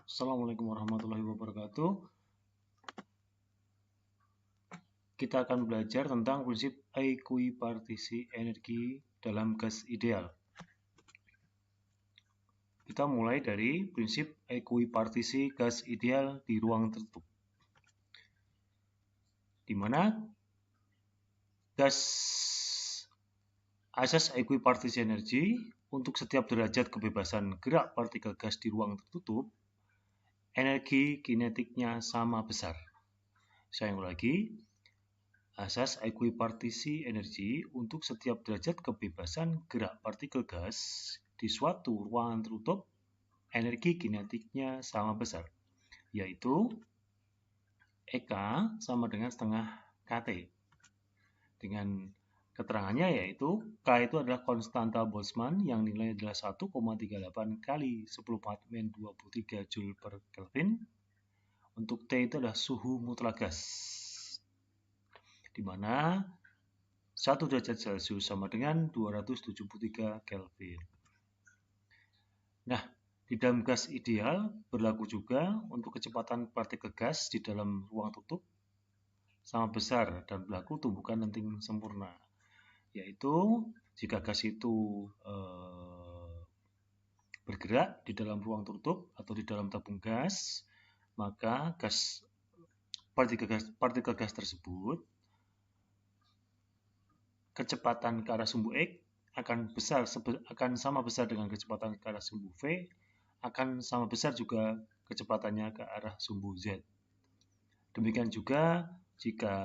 Assalamualaikum warahmatullahi wabarakatuh. Kita akan belajar tentang prinsip ekuipartisi energi dalam gas ideal. Kita mulai dari prinsip ekuipartisi gas ideal di ruang tertutup, di mana asas ekuipartisi energi untuk setiap derajat kebebasan gerak partikel gas di ruang tertutup, energi kinetiknya sama besar. Saya ulang lagi, asas ekuipartisi energi untuk setiap derajat kebebasan gerak partikel gas di suatu ruangan tertutup, energi kinetiknya sama besar, yaitu EK sama dengan setengah KT. Dengan keterangannya yaitu K itu adalah konstanta Boltzmann yang nilainya adalah 1,38 kali 10⁻23 Joule per Kelvin. Untuk T itu adalah suhu mutlak gas, di mana 1 derajat Celcius sama dengan 273 Kelvin. Nah, di dalam gas ideal berlaku juga untuk kecepatan partikel gas di dalam ruang tertutup sama besar dan berlaku tumbukan lenting sempurna, yaitu jika gas itu bergerak di dalam ruang tertutup atau di dalam tabung gas, maka partikel gas tersebut kecepatan ke arah sumbu X akan sama besar dengan kecepatan ke arah sumbu V, akan sama besar juga kecepatannya ke arah sumbu Z. Demikian juga jika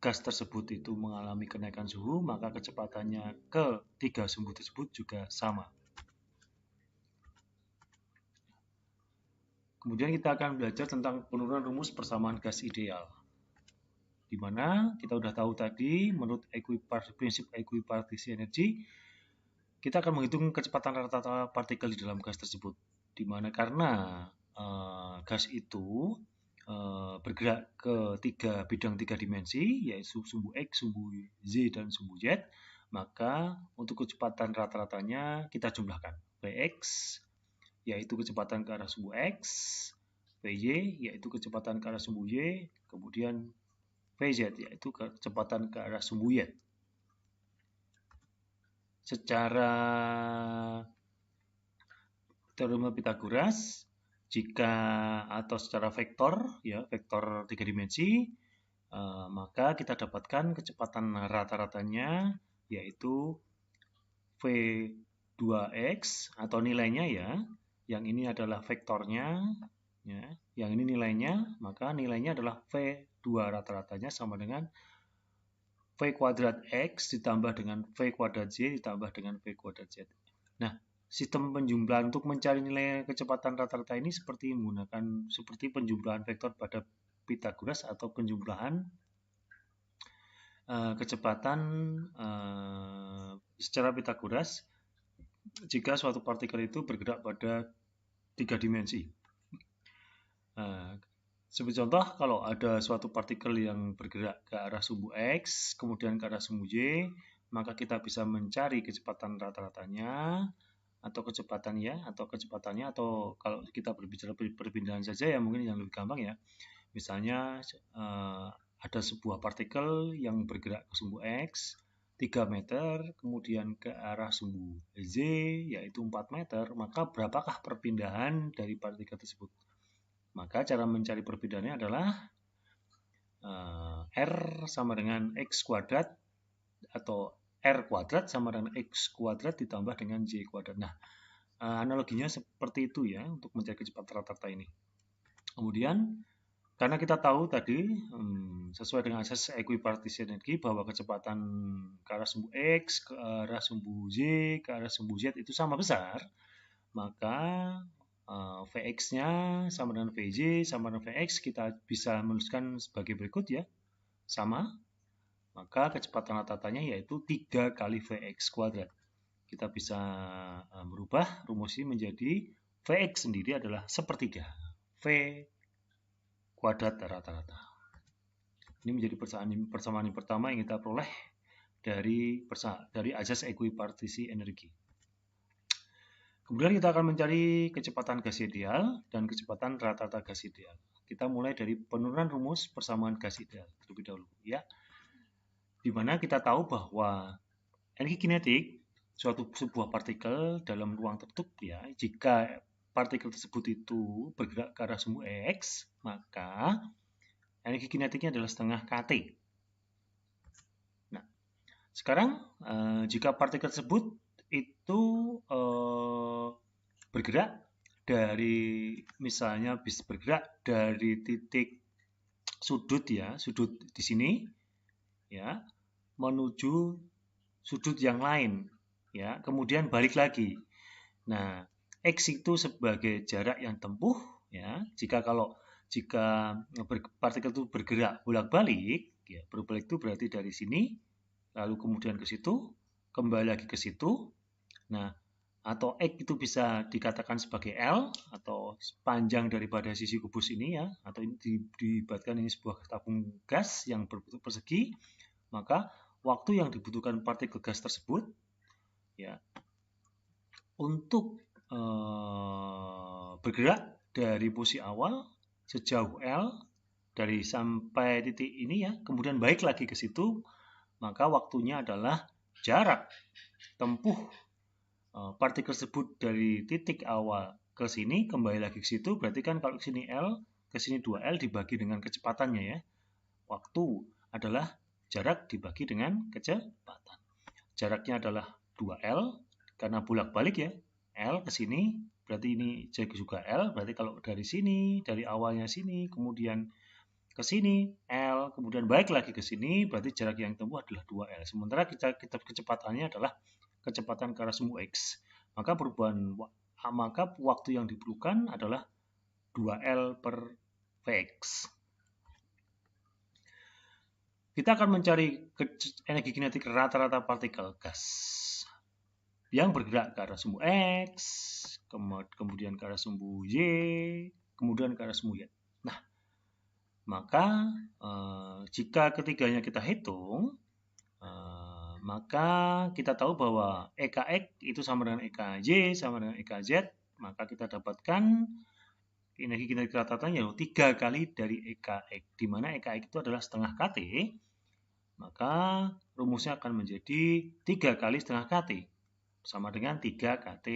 gas tersebut itu mengalami kenaikan suhu, maka kecepatannya ke tiga sumbu tersebut juga sama. Kemudian kita akan belajar tentang penurunan rumus persamaan gas ideal, di mana kita sudah tahu tadi menurut prinsip ekuipartisi energi, kita akan menghitung kecepatan rata-rata partikel di dalam gas tersebut, di mana karena gas itu bergerak ke bidang tiga dimensi, yaitu sumbu X, sumbu Z, dan sumbu Z, maka untuk kecepatan rata-ratanya kita jumlahkan. Vx yaitu kecepatan ke arah sumbu X, Vy yaitu kecepatan ke arah sumbu Y, kemudian Vz yaitu kecepatan ke arah sumbu Y. Secara teorema Pythagoras, atau secara vektor, vektor tiga dimensi, maka kita dapatkan kecepatan rata-ratanya yaitu V2x atau nilainya yang ini adalah vektornya, yang ini nilainya, maka nilainya adalah V2 rata-ratanya sama dengan V kuadrat X ditambah dengan V kuadrat Z ditambah dengan V kuadrat Z. Nah, sistem penjumlahan untuk mencari nilai kecepatan rata-rata ini seperti penjumlahan vektor pada Pythagoras atau penjumlahan kecepatan secara Pythagoras jika suatu partikel itu bergerak pada tiga dimensi. Sebagai contoh, kalau ada suatu partikel yang bergerak ke arah sumbu X, kemudian ke arah sumbu Y, maka kita bisa mencari kecepatan rata-ratanya, atau kecepatannya, atau kalau kita berbicara perpindahan saja mungkin yang lebih gampang Misalnya ada sebuah partikel yang bergerak ke sumbu X 3 meter, kemudian ke arah sumbu Z yaitu 4 meter, maka berapakah perpindahan dari partikel tersebut? Maka cara mencari perpindahannya adalah R sama dengan X kuadrat atau R kuadrat sama dengan X kuadrat ditambah dengan Y kuadrat. Nah, analoginya seperti itu untuk mencari kecepatan rata-rata ini. Kemudian, karena kita tahu tadi sesuai dengan asas ekuipartisi energi bahwa kecepatan ke arah sumbu X, ke arah sumbu Z, ke arah sumbu Z itu sama besar, maka Vx-nya sama dengan Vj sama dengan Vx kita bisa menuliskan sebagai berikut sama, maka kecepatan rata-ratanya yaitu 3 kali Vx kuadrat. Kita bisa merubah rumus ini menjadi Vx sendiri adalah sepertiga V kuadrat rata-rata. Ini menjadi persamaan pertama yang kita peroleh dari asas ekuipartisi energi. Kemudian kita akan mencari kecepatan gas ideal dan kecepatan rata-rata gas ideal. Kita mulai dari penurunan rumus persamaan gas ideal terlebih dahulu, ya. Di mana kita tahu bahwa energi kinetik sebuah partikel dalam ruang tertutup, ya, jika partikel tersebut itu bergerak ke arah sumbu X, maka energi kinetiknya adalah setengah kT. Nah, sekarang jika partikel tersebut itu bergerak dari, misalnya bisa bergerak dari titik sudut, ya, sudut di sini, ya, menuju sudut yang lain, ya, kemudian balik lagi. Nah, X itu sebagai jarak yang tempuh, ya. Jika partikel itu bergerak bolak-balik, ya, berbalik itu berarti dari sini lalu kemudian ke situ, kembali lagi ke situ. Nah, atau X itu bisa dikatakan sebagai L atau panjang daripada sisi kubus ini, ya, atau ini diibaratkan ini sebuah tabung gas yang berbentuk persegi, maka waktu yang dibutuhkan partikel gas tersebut, ya, untuk bergerak dari posisi awal sejauh L dari sampai titik ini, ya, kemudian balik lagi ke situ, maka waktunya adalah jarak tempuh partikel tersebut dari titik awal ke sini kembali lagi ke situ. Berarti kan kalau ke sini L, ke sini 2L dibagi dengan kecepatannya, ya. Waktu adalah jarak dibagi dengan kecepatan. Jaraknya adalah 2L karena bolak-balik, ya. L ke sini berarti ini juga L, berarti kalau dari sini, dari awalnya sini kemudian ke sini L, kemudian balik lagi ke sini, berarti jarak yang tempuh adalah 2L. Sementara kecepatannya adalah kecepatan ke arah sumbu X. Maka waktu yang diperlukan adalah 2L per Vx. Kita akan mencari energi kinetik rata-rata partikel gas yang bergerak ke arah sumbu X, kemudian ke arah sumbu Y, kemudian ke arah sumbu Y. Nah, maka jika ketiganya kita hitung, maka kita tahu bahwa EKX itu sama dengan EKY sama dengan EKZ, maka kita dapatkan energi kinetik rata-ratanya yaitu 3 kali dari EKX, di mana EKX itu adalah setengah kT, maka rumusnya akan menjadi 3 kali setengah kT, sama dengan 3 kT.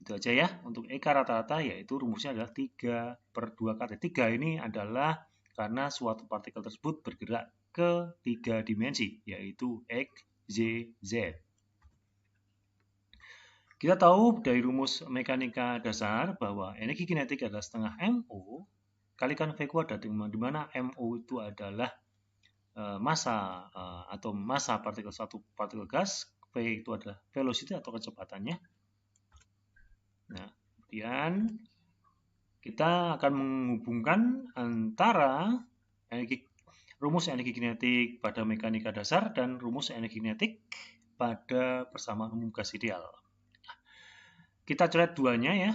Itu aja, ya, untuk EK rata-rata, yaitu rumusnya adalah 3 per 2 kT. 3 ini adalah karena suatu partikel tersebut bergerak ke 3 dimensi, yaitu X, Y, Z. Kita tahu dari rumus mekanika dasar bahwa energi kinetik adalah setengah MO kalikan V kuadrat, di mana MO itu adalah massa atau massa partikel satu partikel gas, V itu adalah velocity atau kecepatannya. Nah, kemudian kita akan menghubungkan antara rumus energi kinetik pada mekanika dasar dan rumus energi kinetik pada persamaan umum gas ideal. Kita coret duanya, ya,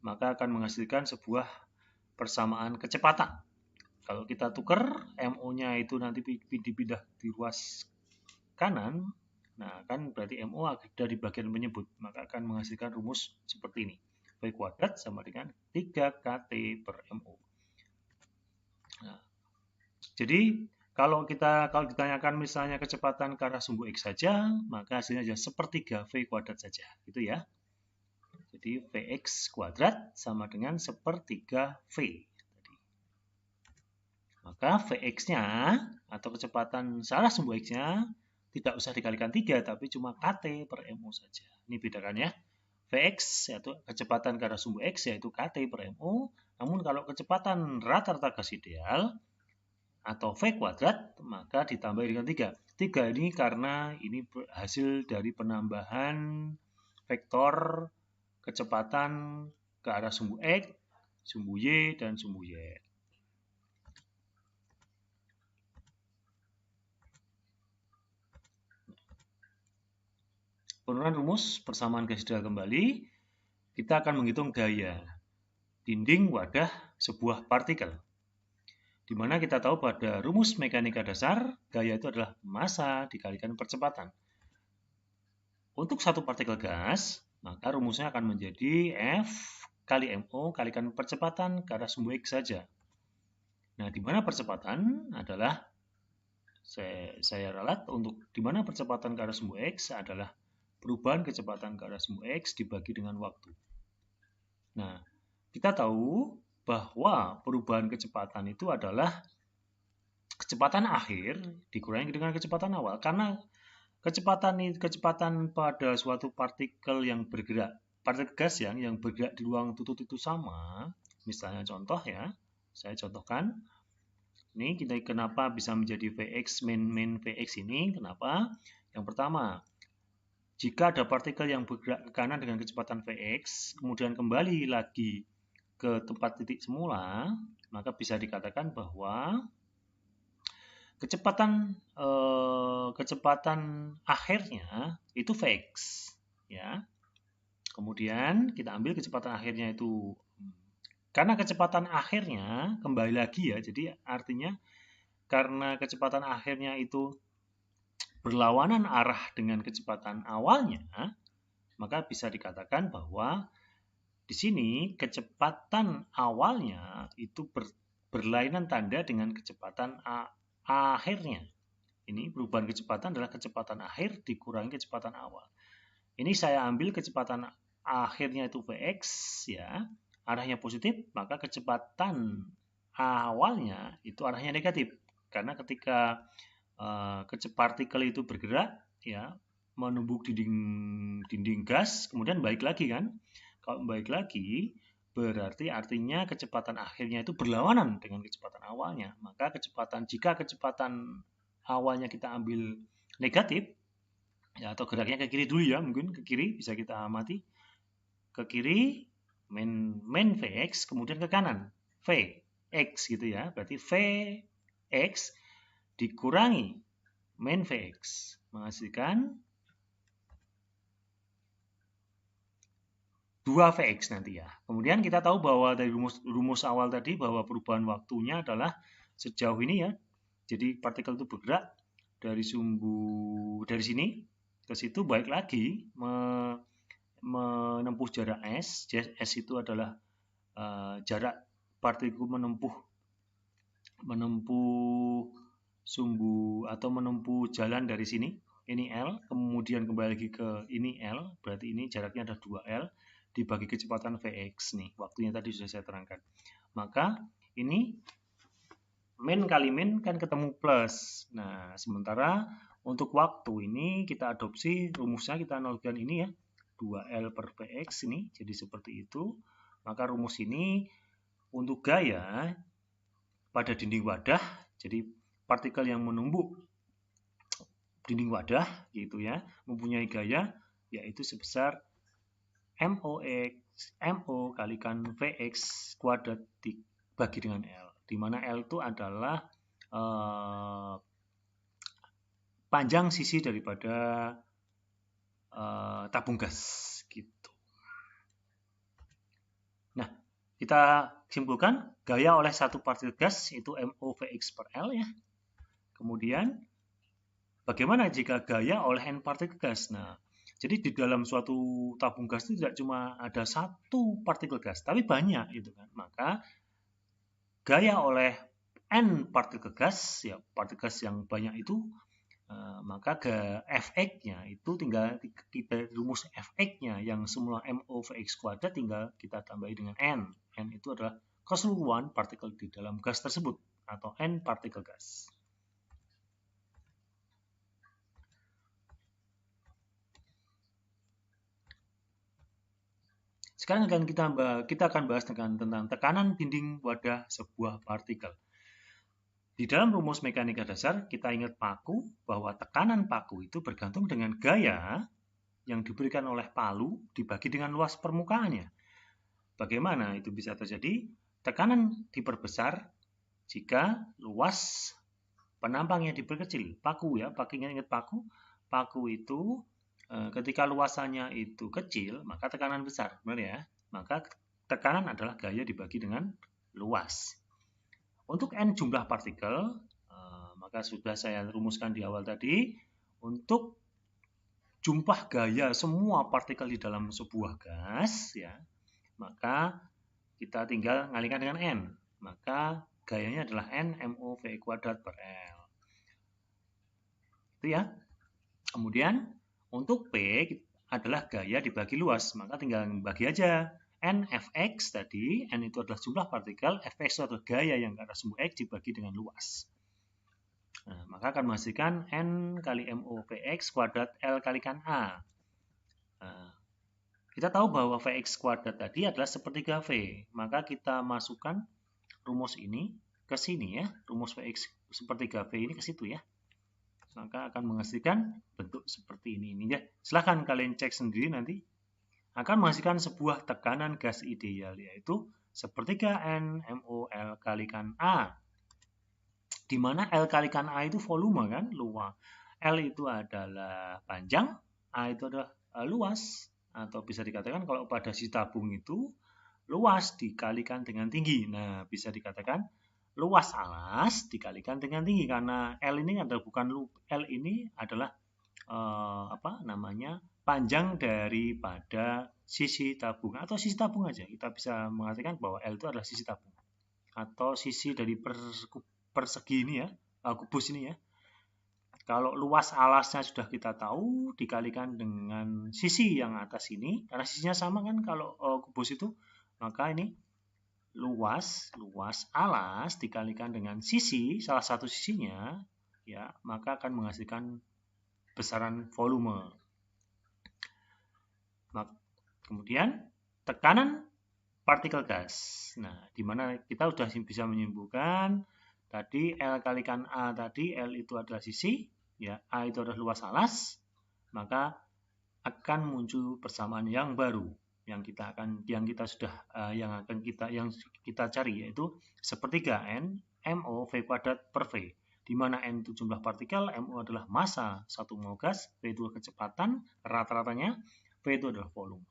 maka akan menghasilkan sebuah persamaan kecepatan. Kalau kita tukar MO-nya itu nanti dipindah di ruas kanan, nah kan berarti MO ada di bagian penyebut, maka akan menghasilkan rumus seperti ini. V kuadrat sama dengan 3 kT per MO. Nah, jadi kalau ditanyakan misalnya kecepatan ke arah sumbu X saja, maka hasilnya adalah sepertiga V kuadrat saja, gitu, ya. Jadi Vx kuadrat sama dengan sepertiga V. Maka Vx-nya atau kecepatan searah sumbu X-nya tidak usah dikalikan 3, tapi cuma kT per MO saja. Ini bedakannya. Vx yaitu kecepatan ke arah sumbu X yaitu kT per MO. Namun kalau kecepatan rata-rata gas ideal atau V kuadrat, maka ditambah dengan 3. 3 ini karena ini hasil dari penambahan vektor kecepatan ke arah sumbu X, sumbu Y, dan sumbu Y. Penurunan rumus persamaan gas ideal kembali, kita akan menghitung gaya dinding wadah sebuah partikel. Di mana kita tahu pada rumus mekanika dasar, gaya itu adalah massa dikalikan percepatan. Untuk satu partikel gas, maka rumusnya akan menjadi F kali MO kalikan percepatan ke arah sumbu X saja. Nah, di mana percepatan adalah, saya ralat untuk di mana percepatan ke arah sumbu X adalah perubahan kecepatan ke arah sumbu X dibagi dengan waktu. Nah, kita tahu bahwa perubahan kecepatan itu adalah kecepatan akhir dikurangi dengan kecepatan awal, karena kecepatan pada suatu partikel yang bergerak, partikel gas yang bergerak di ruang tertutup itu sama. Misalnya contoh ya, saya contohkan. Ini kita kenapa bisa menjadi Vx min Vx ini? Kenapa? Yang pertama, jika ada partikel yang bergerak ke kanan dengan kecepatan Vx, kemudian kembali lagi ke tempat titik semula, maka bisa dikatakan bahwa kecepatan akhirnya itu Vx, ya. Kemudian kita ambil kecepatan akhirnya itu, karena kecepatan akhirnya kembali lagi ya, jadi artinya karena kecepatan akhirnya itu berlawanan arah dengan kecepatan awalnya, maka bisa dikatakan bahwa di sini kecepatan awalnya itu berlainan tanda dengan kecepatan akhirnya. Ini perubahan kecepatan adalah kecepatan akhir dikurangi kecepatan awal. Ini saya ambil kecepatan akhirnya itu Vx, ya, arahnya positif, maka kecepatan awalnya itu arahnya negatif. Karena ketika partikel itu bergerak, ya, menumbuk dinding gas, kemudian balik lagi kan. Kalau balik lagi, berarti artinya kecepatan akhirnya itu berlawanan dengan kecepatan awalnya. Maka jika kecepatan awalnya kita ambil negatif, ya, atau geraknya ke kiri dulu ya, mungkin ke kiri bisa kita amati. Ke kiri min Vx, kemudian ke kanan Vx gitu ya. Berarti Vx dikurangi min Vx menghasilkan 2Vx nanti ya. Kemudian kita tahu bahwa dari rumus awal tadi bahwa perubahan waktunya adalah sejauh ini ya. Jadi partikel itu bergerak dari sini ke situ, balik lagi menempuh jarak S. S itu adalah jarak partikel menempuh sumbu atau menempuh jalan dari sini. Ini L, kemudian kembali lagi ke ini L, berarti ini jaraknya ada 2L dibagi kecepatan Vx nih. Waktunya tadi sudah saya terangkan. Maka ini min kali min kan ketemu plus. Nah, sementara untuk waktu ini kita adopsi rumusnya, kita analogikan ini ya. 2L per Vx ini jadi seperti itu. Maka rumus ini untuk gaya pada dinding wadah, jadi partikel yang menumbuk dinding wadah gitu ya, mempunyai gaya yaitu sebesar MO kalikan Vx kuadrat dibagi dengan L, di mana L itu adalah panjang sisi daripada tabung gas gitu. Nah, kita simpulkan gaya oleh satu partikel gas itu MO Vx per L ya. Kemudian bagaimana jika gaya oleh N partikel gas? Nah, jadi di dalam suatu tabung gas itu tidak cuma ada satu partikel gas, tapi banyak gitu kan. Maka gaya oleh N partikel gas, ya partikel gas yang banyak itu, maka Fx-nya itu tinggal kita rumus Fx-nya yang semula MO Vx kuadrat tinggal kita tambahi dengan N. N itu adalah keseluruhan partikel di dalam gas tersebut atau N partikel gas. Sekarang kita akan bahas tentang tekanan dinding wadah sebuah partikel. Di dalam rumus mekanika dasar, kita ingat paku, bahwa tekanan paku itu bergantung dengan gaya yang diberikan oleh palu dibagi dengan luas permukaannya. Bagaimana itu bisa terjadi? Tekanan diperbesar jika luas penampangnya diperkecil. Paku ya, ingat paku. Paku itu ketika luasannya itu kecil, maka tekanan besar, benar ya? Maka tekanan adalah gaya dibagi dengan luas. Untuk N jumlah partikel, maka sudah saya rumuskan di awal tadi, untuk jumlah gaya semua partikel di dalam sebuah gas, ya, maka kita tinggal ngalikan dengan N. Maka gayanya adalah N MOV kuadrat per L. Itu ya. Kemudian untuk P adalah gaya dibagi luas, maka tinggal bagi aja. N Fx tadi, N itu adalah jumlah partikel, Fx itu adalah gaya yang ke arah sumbu X dibagi dengan luas. Nah, maka akan menghasilkan N kali MOVX kuadrat L kalikan A. Nah, kita tahu bahwa Vx kuadrat tadi adalah sepertiga V, maka kita masukkan rumus ini ke sini ya, rumus Vx sepertiga V ini ke situ ya. Maka akan menghasilkan bentuk seperti ini ya. Silahkan kalian cek sendiri nanti. Akan menghasilkan sebuah tekanan gas ideal, yaitu sepertiga N MOL kalikan A. Di mana L kalikan A itu volume kan, luas. L itu adalah panjang, A itu adalah luas. Atau bisa dikatakan kalau pada sisi tabung itu luas dikalikan dengan tinggi. Nah, bisa dikatakan luas alas dikalikan dengan tinggi, karena L ini adalah panjang daripada sisi tabung, atau sisi tabung aja. Kita bisa mengatakan bahwa L itu adalah sisi tabung atau sisi dari persegi ini ya, kubus ini ya. Kalau luas alasnya sudah kita tahu, dikalikan dengan sisi yang atas ini, karena sisinya sama kan kalau kubus itu, maka ini luas alas dikalikan dengan sisi, salah satu sisinya, ya, maka akan menghasilkan besaran volume. Kemudian tekanan partikel gas. Nah, di mana kita sudah bisa menyimpulkan tadi L kalikan A tadi, L itu adalah sisi, ya, A itu adalah luas alas, maka akan muncul persamaan yang baru yang kita cari, yaitu sepertiga N MO V kuadrat per V, di mana N itu jumlah partikel, MO adalah massa satu mol gas, V itu kecepatan rata-ratanya, V itu adalah volume.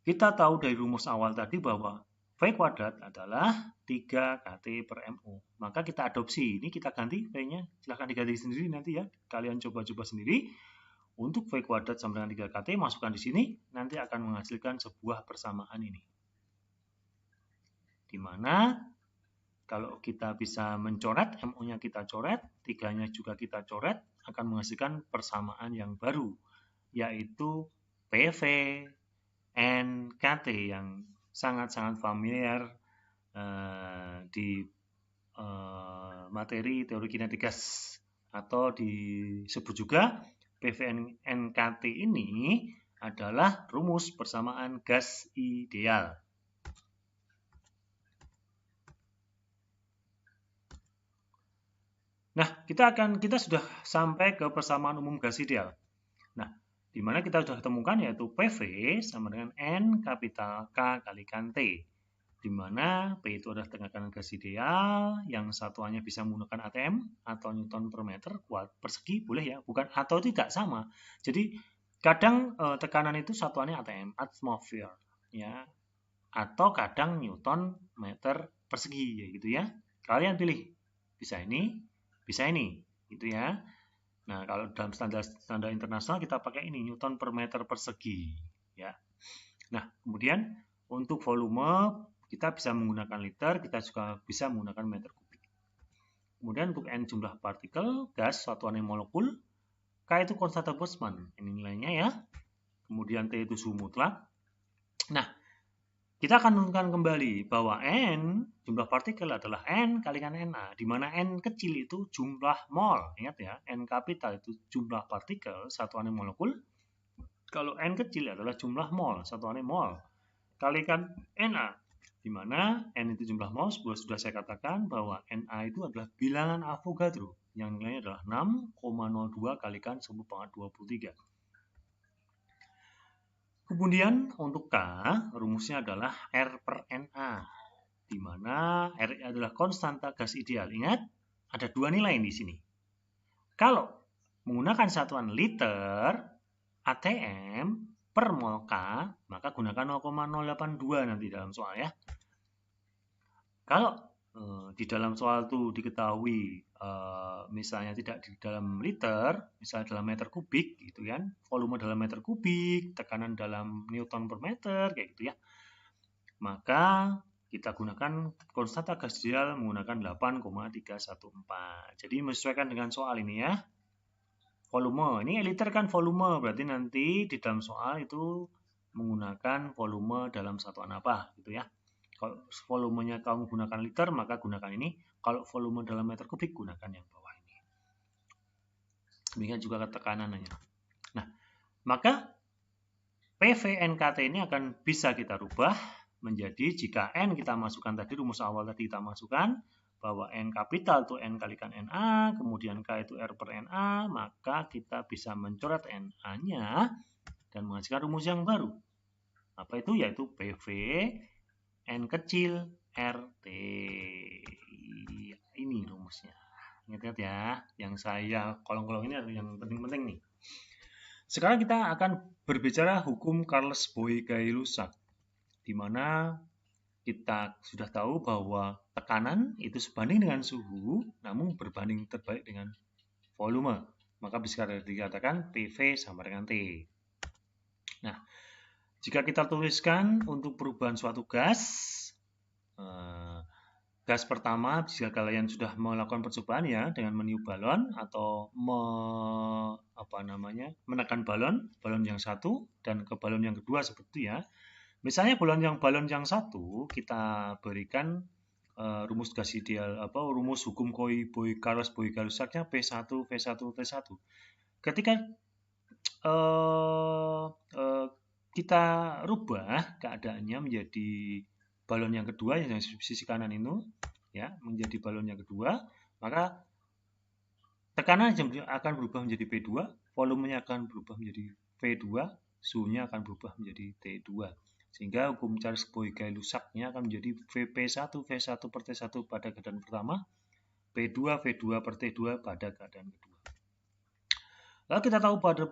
Kita tahu dari rumus awal tadi bahwa V kuadrat adalah 3 kT per MO. Maka kita adopsi, ini kita ganti V-nya, silahkan diganti sendiri nanti ya. Kalian coba-coba sendiri. Untuk V kuadrat sama dengan 3 kT, masukkan di sini, nanti akan menghasilkan sebuah persamaan ini. Dimana kalau kita bisa mencoret, MO-nya kita coret, 3-nya juga kita coret, akan menghasilkan persamaan yang baru, yaitu PV NKT yang sangat-sangat familiar di materi teori kinetik gas, atau disebut juga PV-NKT ini adalah rumus persamaan gas ideal. Nah, kita sudah sampai ke persamaan umum gas ideal. Nah, di mana kita sudah temukan yaitu PV sama dengan N kapital K kalikan T, di mana P itu adalah tekanan gas ideal yang satuannya bisa menggunakan atm atau Newton per meter persegi, boleh ya, bukan atau tidak sama. Jadi kadang tekanan itu satuannya atm, atmosphere ya, atau kadang Newton meter persegi ya gitu ya. Kalian pilih, bisa ini, gitu ya. Nah, kalau dalam standar internasional kita pakai ini, Newton per meter persegi ya. Nah, kemudian untuk volume kita bisa menggunakan liter, kita juga bisa menggunakan meter kubik. Kemudian untuk N jumlah partikel gas satuannya molekul, K itu konstanta Boltzmann, ini nilainya ya. Kemudian T itu suhu mutlak. Nah, kita akan menentukan kembali bahwa N jumlah partikel adalah N kalikan Na, di mana N kecil itu jumlah mol. Ingat ya, N kapital itu jumlah partikel, satuannya molekul. Kalau N kecil adalah jumlah mol, satuannya mol. Kalikan Na, di mana N itu jumlah mol, sudah saya katakan bahwa Na itu adalah bilangan Avogadro, yang nilainya adalah 6,02 kalikan 10⁻23. Kemudian untuk K, rumusnya adalah R per Na, di mana R adalah konstanta gas ideal. Ingat, ada dua nilai di sini. Kalau menggunakan satuan liter atm per mol K, maka gunakan 0,082 nanti dalam soal ya. Kalau di dalam soal itu diketahui misalnya tidak di dalam liter, misalnya dalam meter kubik gitu kan, volume dalam meter kubik, tekanan dalam newton per meter kayak gitu ya. Maka kita gunakan konstanta gas ideal menggunakan 8,314. Jadi menyesuaikan dengan soal ini ya. Volume, ini liter kan volume, berarti nanti di dalam soal itu menggunakan volume dalam satuan apa gitu ya. Kalau volumenya kamu gunakan liter, maka gunakan ini. Kalau volume dalam meter kubik, gunakan yang bawah ini. Demikian juga tekanannya. Nah, maka PVNKT ini akan bisa kita rubah menjadi jika N kita masukkan tadi, rumus awal tadi kita masukkan, bahwa N kapital itu N kalikan NA, kemudian K itu R per NA, maka kita bisa mencoret NA-nya dan menghasilkan rumus yang baru. Apa itu? Yaitu PV N kecil RT. Ini rumusnya. Ingat-ingat ya, yang saya kolong-kolong ini yang penting-penting nih. Sekarang kita akan berbicara hukum Carles-Boy-Gay-Lussac, di mana kita sudah tahu bahwa tekanan itu sebanding dengan suhu, namun berbanding terbalik dengan volume. Maka bisa dikatakan PV sama dengan T. Nah, jika kita tuliskan untuk perubahan suatu gas, gas pertama, jika kalian sudah melakukan percobaan ya dengan meniup balon atau menekan balon yang satu dan ke balon yang kedua seperti itu ya. Misalnya balon yang satu kita berikan rumus gas ideal rumus hukum Carles-Boy-Gay-Lussacnya P1 V1 T1. Ketika kita rubah keadaannya menjadi balon yang kedua yang sisi kanan itu ya, menjadi balon yang kedua, maka tekanan akan berubah menjadi P2, volumenya akan berubah menjadi V2, suhunya akan berubah menjadi T2. Sehingga hukum Carles-Boy-Gay-Lussacnya akan menjadi P1 V1 per T1 pada keadaan pertama, P2 V2 per T2 pada keadaan kedua. Lalu kita tahu pada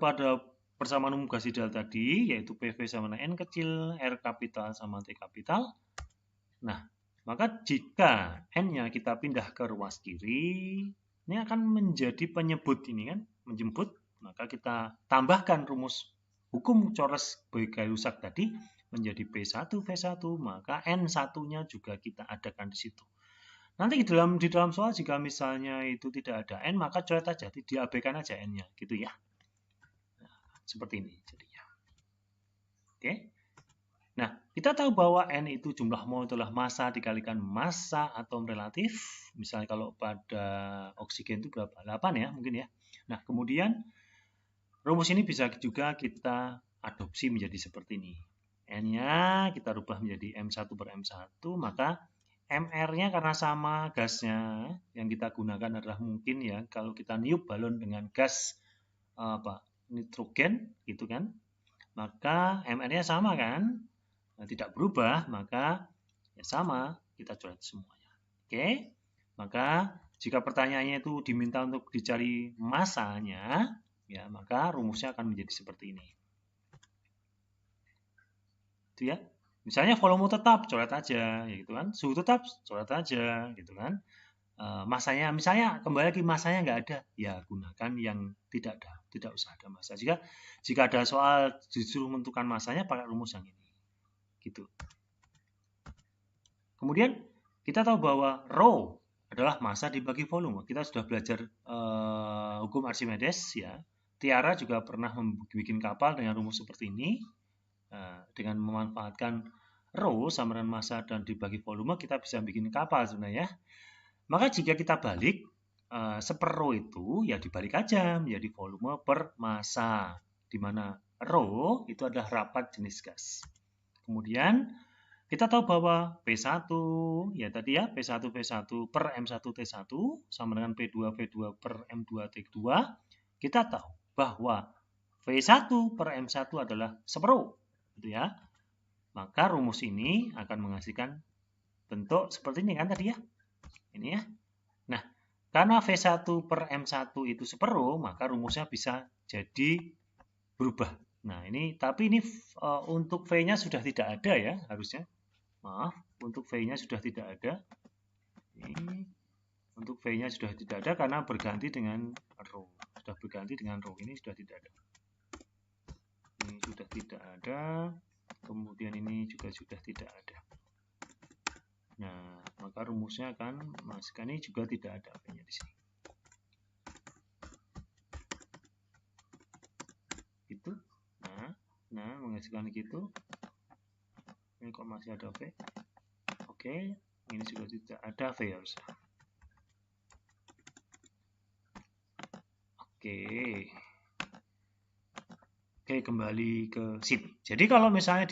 persamaan umum gas ideal tadi, yaitu PV sama dengan N kecil, R kapital sama T kapital. Nah, maka jika N-nya kita pindah ke ruas kiri, ini akan menjadi penyebut ini kan, menjemput. Maka kita tambahkan rumus hukum Carles-Boy-Gay-Lussac tadi menjadi P1 V1, maka N1-nya juga kita adakan di situ. Nanti di dalam soal jika misalnya itu tidak ada N, maka coret aja, diabaikan aja N-nya gitu ya. Nah, seperti ini jadinya. Oke. Nah, kita tahu bahwa N itu jumlah mol adalah massa dikalikan massa atom relatif. Misalnya kalau pada oksigen itu berapa? 8 ya mungkin ya. Nah, kemudian rumus ini bisa juga kita adopsi menjadi seperti ini. N-nya kita rubah menjadi M1 per M1, maka MR-nya karena sama gasnya, yang kita gunakan adalah mungkin ya, kalau kita niup balon dengan gas nitrogen gitu kan, maka MR-nya sama kan, tidak berubah, maka ya sama, kita coret semuanya. Oke, maka jika pertanyaannya itu diminta untuk dicari massanya, ya maka rumusnya akan menjadi seperti ini. Itu ya. Misalnya volume tetap, coret aja, ya gitu kan. Suhu tetap, coret aja, gitu kan. Masanya, misalnya kembali lagi masanya nggak ada, ya gunakan yang tidak ada, tidak usah ada massa. Jika ada soal disuruh menentukan masanya, pakai rumus yang ini. Gitu. Kemudian kita tahu bahwa rho adalah massa dibagi volume. Kita sudah belajar hukum Archimedes ya. Tiara juga pernah membuat kapal dengan rumus seperti ini. Dengan memanfaatkan rho sama dengan massa dan dibagi volume, kita bisa bikin kapal sebenarnya. Maka jika kita balik, seper-rho itu ya dibalik aja menjadi volume per massa, di mana rho itu adalah rapat jenis gas. Kemudian kita tahu bahwa P1 ya tadi ya P1 V1 per M1 T1 sama dengan P2 V2 per M2 T2. Kita tahu bahwa V1 per M1 adalah separuh, gitu ya. Maka rumus ini akan menghasilkan bentuk seperti ini kan tadi ya. Ini ya. Nah, karena V1 per M1 itu separuh, maka rumusnya bisa jadi berubah. Nah, ini tapi ini untuk V-nya sudah tidak ada ya harusnya. Maaf, untuk V-nya sudah tidak ada. Ini untuk V-nya sudah tidak ada karena berganti dengan row. Sudah berganti dengan row. Ini sudah tidak ada. Ini sudah tidak ada. Kemudian ini juga sudah tidak ada. Nah, maka rumusnya akan masukkan ini juga tidak ada V-nya di sini. Gitu. Nah, menghasilkan gitu. Ini kok masih ada V? Oke, ini juga tidak ada V harusnya. Oke, kembali ke sini. Jadi kalau misalnya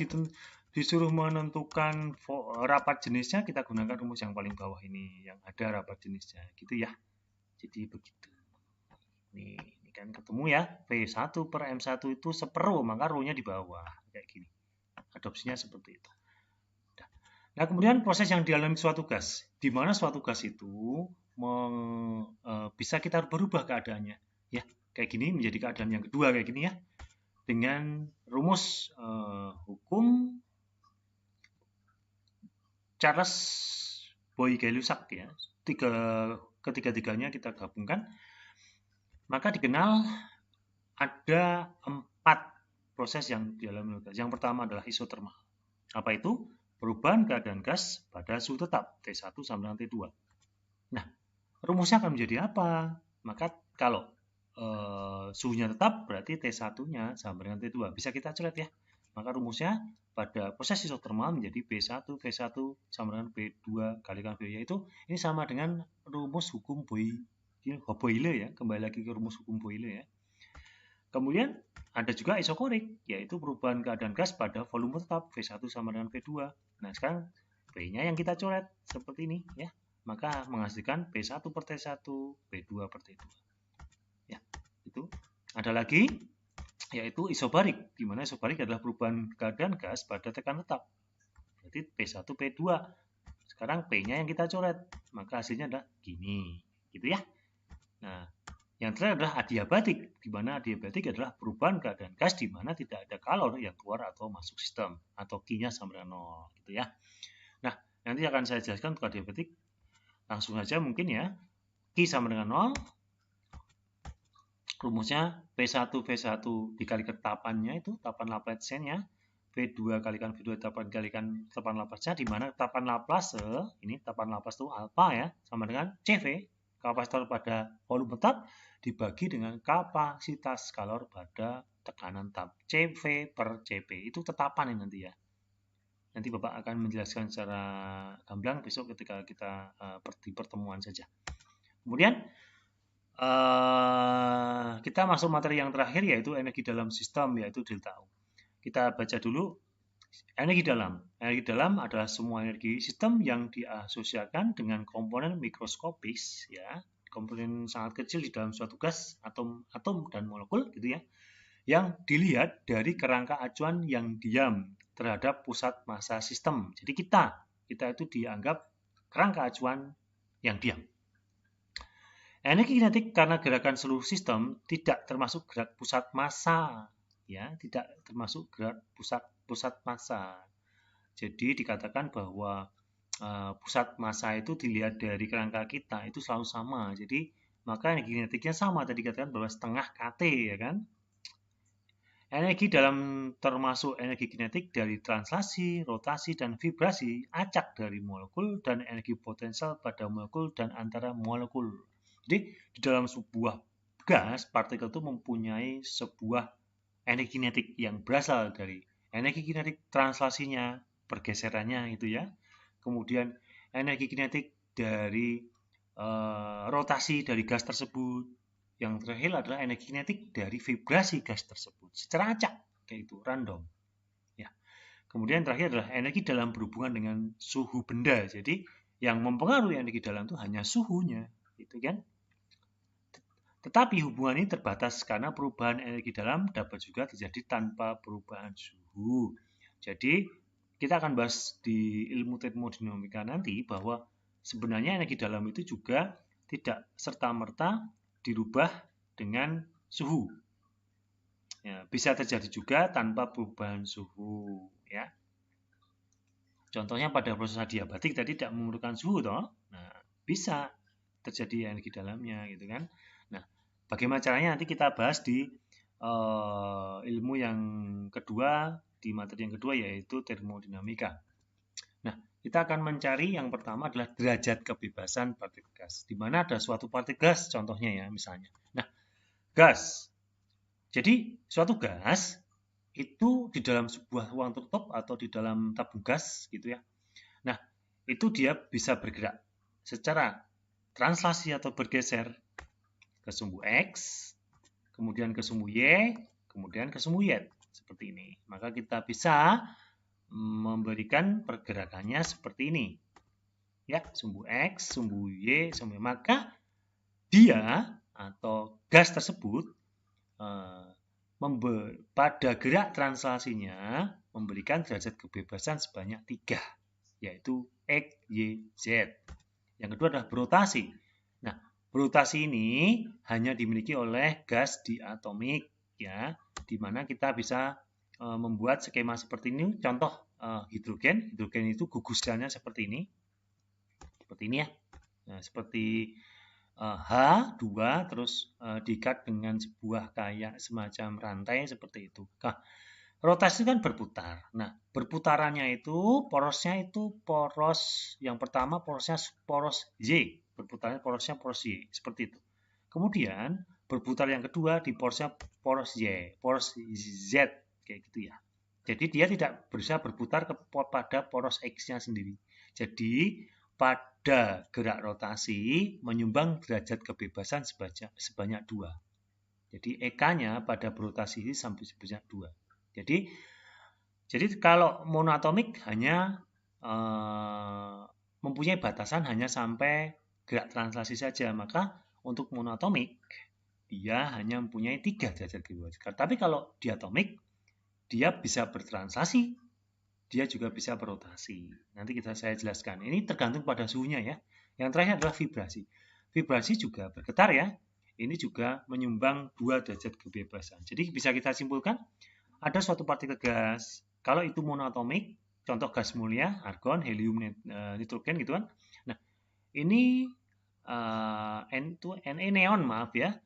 disuruh menentukan rapat jenisnya, kita gunakan rumus yang paling bawah ini, yang ada rapat jenisnya, gitu ya. Jadi begitu. Ini kan ketemu ya, V1 per M1 itu separuh, maka rho-nya di bawah, kayak gini. Adopsinya seperti itu. Nah, kemudian proses yang dialami suatu gas, di mana suatu gas itu bisa kita berubah keadaannya, ya, kayak gini menjadi keadaan yang kedua kayak gini ya, dengan rumus hukum Charles Boyle-Gay-Lussac ya, ketiga-tiganya kita gabungkan, maka dikenal ada 4 proses yang dialami gas. Yang pertama adalah isotermal. Apa itu? Perubahan keadaan gas pada suhu tetap T1 sama dengan T2. Nah, rumusnya akan menjadi apa? Maka kalau suhunya tetap berarti T1-nya sama dengan T2. Bisa kita coret ya. Maka rumusnya pada proses isotermal menjadi B1 V1 sama dengan B2 kalikan V, yaitu ini sama dengan rumus hukum Boyle ya. Kembali lagi ke rumus hukum Boyle ya. Kemudian ada juga isokorik, yaitu perubahan keadaan gas pada volume tetap V1 sama dengan V2. Nah, sekarang V-nya yang kita coret seperti ini ya. Maka menghasilkan P1 per T1, P2 per T2. Ya, itu. Ada lagi yaitu isobarik, di mana isobarik adalah perubahan keadaan gas pada tekanan tetap. Jadi P1 P2. Sekarang P-nya yang kita coret, maka hasilnya adalah gini, gitu ya. Nah, yang terakhir adalah adiabatik, di mana adiabatik adalah perubahan keadaan gas di mana tidak ada kalor yang keluar atau masuk sistem, atau Q-nya sama dengan 0, gitu ya. Nah, nanti akan saya jelaskan untuk adiabatik. Langsung saja mungkin ya, Q sama dengan 0, rumusnya P1 V1 dikalikan tapannya itu, tapan Laplace-nya, V2 kalikan V2 kalikan tapan Laplace-nya, di mana tapan Laplace, ini tapan Laplace itu alpha ya, sama dengan CV, kapasitor pada volume tetap, dibagi dengan kapasitas kalor pada tekanan tetap, CV per CP. Itu tetapan ini nanti ya. Nanti Bapak akan menjelaskan secara gamblang besok ketika kita di pertemuan saja. Kemudian kita masuk materi yang terakhir, yaitu energi dalam sistem, yaitu delta U. Kita baca dulu energi dalam. Energi dalam adalah semua energi sistem yang diasosiasikan dengan komponen mikroskopis, ya, komponen sangat kecil di dalam suatu gas, atom dan molekul, gitu ya, yang dilihat dari kerangka acuan yang diam terhadap pusat massa sistem. Jadi kita itu dianggap kerangka acuan yang diam. Energi kinetik karena gerakan seluruh sistem tidak termasuk gerak pusat massa, ya, tidak termasuk gerak pusat massa. Jadi dikatakan bahwa pusat massa itu dilihat dari kerangka kita itu selalu sama. Jadi maka energi kinetiknya sama. Tadi dikatakan bahwa setengah kT, ya kan? Energi dalam termasuk energi kinetik dari translasi, rotasi, dan vibrasi acak dari molekul, dan energi potensial pada molekul dan antara molekul. Jadi di dalam sebuah gas, partikel itu mempunyai sebuah energi kinetik yang berasal dari energi kinetik translasinya, pergeserannya itu ya. Kemudian energi kinetik dari rotasi dari gas tersebut. Yang terakhir adalah energi kinetik dari vibrasi gas tersebut secara acak, kayak itu, random. Ya. Kemudian terakhir adalah energi dalam berhubungan dengan suhu benda. Jadi yang mempengaruhi energi dalam itu hanya suhunya, gitu kan? Tetapi hubungan ini terbatas karena perubahan energi dalam dapat juga terjadi tanpa perubahan suhu. Jadi kita akan bahas di ilmu termodinamika nanti bahwa sebenarnya energi dalam itu juga tidak serta-merta dirubah dengan suhu. Ya, bisa terjadi juga tanpa perubahan suhu, ya. Contohnya pada proses adiabatik tadi tidak memerlukan suhu toh. Nah, bisa terjadi energi dalamnya gitu kan. Nah, bagaimana caranya nanti kita bahas di ilmu yang kedua, di materi yang kedua yaitu termodinamika. Nah, kita akan mencari yang pertama adalah derajat kebebasan partikel gas. Di mana ada suatu partikel gas contohnya ya misalnya. Nah, gas. Jadi suatu gas itu di dalam sebuah ruang tertutup atau di dalam tabung gas gitu ya. Nah, itu dia bisa bergerak secara translasi atau bergeser ke sumbu X, kemudian ke sumbu Y, kemudian ke sumbu Y. Seperti ini. Maka kita bisa memberikan pergerakannya seperti ini. Ya, sumbu X, sumbu Y, sumbu Y. Maka dia atau gas tersebut pada gerak translasinya memberikan derajat kebebasan sebanyak 3, yaitu X, Y, Z. Yang kedua adalah berotasi. Nah, berotasi ini hanya dimiliki oleh gas diatomik, ya, di mana kita bisa membuat skema seperti ini. Contoh hidrogen. Hidrogen itu gugusannya seperti ini ya. Nah, seperti H2 terus diikat dengan sebuah kayak semacam rantai seperti itu. Nah, rotasi kan berputar. Nah, berputarannya itu porosnya itu poros yang pertama porosnya poros Y, berputarnya porosnya poros Y seperti itu. Kemudian berputar yang kedua di porosnya poros Y, poros Z kayak gitu ya. Jadi dia tidak bisa berputar pada poros X-nya sendiri. Jadi pada gerak rotasi menyumbang derajat kebebasan sebanyak 2. Jadi EK-nya pada berotasi ini sampai sebanyak 2. Jadi kalau monoatomik hanya mempunyai batasan hanya sampai gerak translasi saja. Maka untuk monoatomik dia hanya mempunyai 3 derajat kebebasan. Tapi kalau diatomik dia bisa bertranslasi, dia juga bisa berotasi. Nanti saya jelaskan. Ini tergantung pada suhunya ya. Yang terakhir adalah vibrasi. Vibrasi juga bergetar ya. Ini juga menyumbang 2 derajat kebebasan. Jadi bisa kita simpulkan ada suatu partikel gas. Kalau itu monoatomik, contoh gas mulia, argon, helium, nitrogen gitu kan. Nah, ini Na neon maaf ya.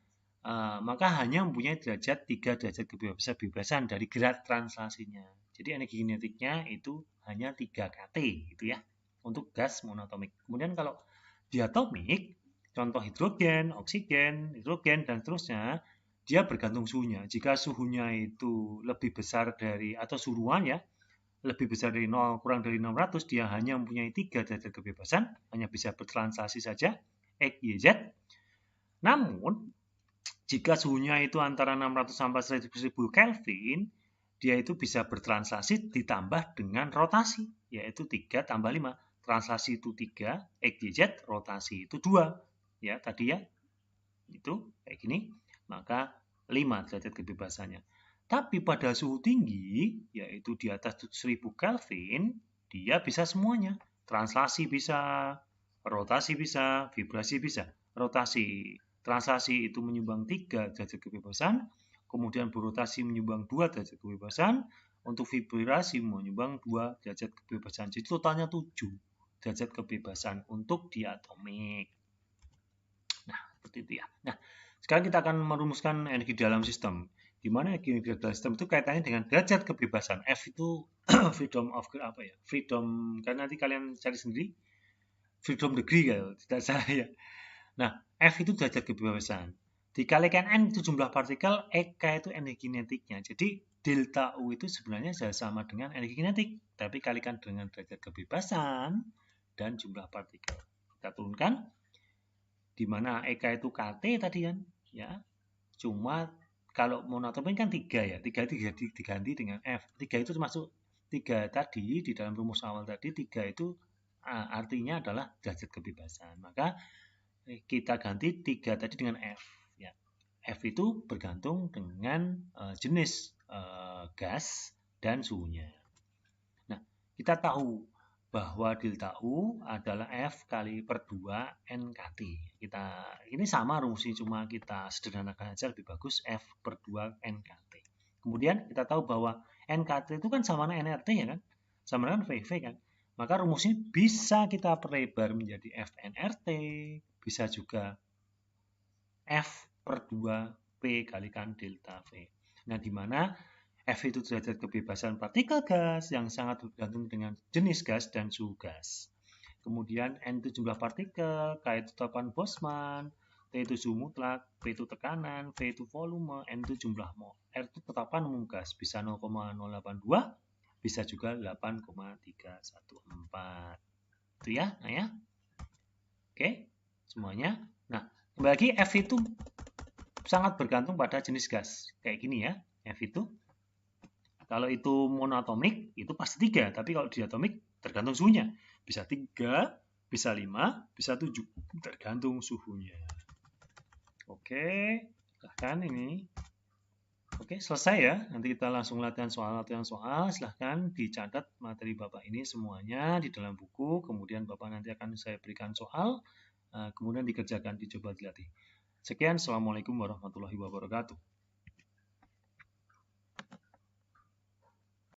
Maka hanya mempunyai 3 derajat kebebasan dari gerak translasinya. Jadi energi kinetiknya itu hanya 3 kT gitu ya untuk gas monoatomik. Kemudian kalau diatomik, contoh hidrogen, oksigen, nitrogen dan seterusnya, dia bergantung suhunya. Jika suhunya itu lebih besar dari atau suhu ruangan ya, lebih besar dari 0 kurang dari 600, dia hanya mempunyai 3 derajat kebebasan, hanya bisa bertranslasi saja X, Y, Z. Namun jika suhunya itu antara 600 sampai 1000 Kelvin, dia itu bisa bertranslasi ditambah dengan rotasi, yaitu 3 tambah 5. Translasi itu 3, X, Y, Z, rotasi itu 2. Ya, tadi ya. Itu kayak gini. Maka 5 derajat kebebasannya. Tapi pada suhu tinggi, yaitu di atas 1000 Kelvin, dia bisa semuanya. Translasi bisa, rotasi bisa, vibrasi bisa. Rotasi translasi itu menyumbang 3 derajat kebebasan, kemudian berotasi menyumbang 2 derajat kebebasan, untuk vibrasi menyumbang 2 derajat kebebasan. Jadi totalnya 7 derajat kebebasan untuk diatomik. Nah, seperti itu ya. Nah, sekarang kita akan merumuskan energi dalam sistem. Di mana energi dalam sistem itu kaitannya dengan derajat kebebasan. F itu freedom of apa ya? Freedom, karena nanti kalian cari sendiri. Freedom degree kalau tidak salah ya. Nah, F itu derajat kebebasan. Dikalikan N itu jumlah partikel, EK itu energi kinetiknya. Jadi delta U itu sebenarnya sama dengan energi kinetik, tapi kalikan dengan derajat kebebasan dan jumlah partikel. Kita turunkan, di mana EK itu KT tadi kan, ya. Cuma kalau monoatomik kan 3 ya, 3 itu diganti dengan F. 3 itu termasuk 3 tadi di dalam rumus awal tadi, 3 itu artinya adalah derajat kebebasan. Maka kita ganti 3 tadi dengan F. Ya. F itu bergantung dengan jenis gas dan suhunya. Nah, kita tahu bahwa delta U adalah F kali per 2 NKT. Ini sama rumusnya, cuma kita sederhanakan aja lebih bagus, F per 2 NKT. Kemudian kita tahu bahwa NKT itu kan sama dengan NRT ya kan? Sama dengan VV kan? Maka rumusnya bisa kita perlebar menjadi FNRT, bisa juga F per 2P kalikan delta V. Nah, di mana F itu derajat kebebasan partikel gas yang sangat bergantung dengan jenis gas dan suhu gas. Kemudian N itu jumlah partikel, K itu tetapan Boltzmann, T itu suhu mutlak, P itu tekanan, V itu volume, N itu jumlah mol, R itu tetapan umum gas, bisa 0,082, bisa juga 8,314. Itu ya, nah ya. Oke, semuanya. Nah, kembali lagi F itu sangat bergantung pada jenis gas. Kayak gini ya, F itu. Kalau itu monoatomik, itu pasti 3. Tapi kalau diatomik, tergantung suhunya. Bisa 3, bisa 5, bisa 7. Tergantung suhunya. Oke, silahkan ini. Oke, selesai ya. Nanti kita langsung latihan soal. Silahkan dicatat materi Bapak ini semuanya di dalam buku. Kemudian Bapak nanti akan saya berikan soal. Kemudian dikerjakan, dicoba dilatih. Sekian, Assalamualaikum warahmatullahi wabarakatuh.